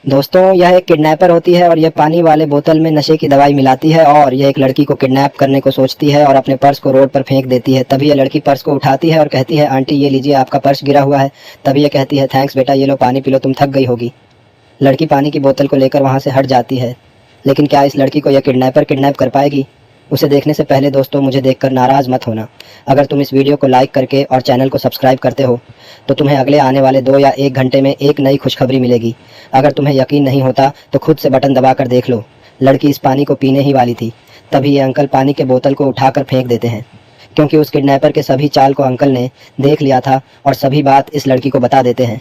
दोस्तों, यह एक किडनैपर होती है और यह पानी वाले बोतल में नशे की दवाई मिलाती है और यह एक लड़की को किडनैप करने को सोचती है और अपने पर्स को रोड पर फेंक देती है। तभी यह लड़की पर्स को उठाती है और कहती है, आंटी ये लीजिए आपका पर्स गिरा हुआ है। तभी यह कहती है, थैंक्स बेटा, ये लो पानी पी लो, तुम थक गई होगी। लड़की पानी की बोतल को लेकर वहाँ से हट जाती है। लेकिन क्या इस लड़की को यह किडनैपर किडनैप कर पाएगी? उसे देखने से पहले दोस्तों, मुझे देखकर नाराज़ मत होना। अगर तुम इस वीडियो को लाइक करके और चैनल को सब्सक्राइब करते हो तो तुम्हें अगले आने वाले 2 या 1 घंटे में एक नई खुशखबरी मिलेगी। अगर तुम्हें यकीन नहीं होता तो खुद से बटन दबाकर देख लो। लड़की इस पानी को पीने ही वाली थी, तभी ये अंकल पानी के बोतल को उठाकर फेंक देते हैं, क्योंकि उस किडनैपर के सभी चाल को अंकल ने देख लिया था और सभी बात इस लड़की को बता देते हैं।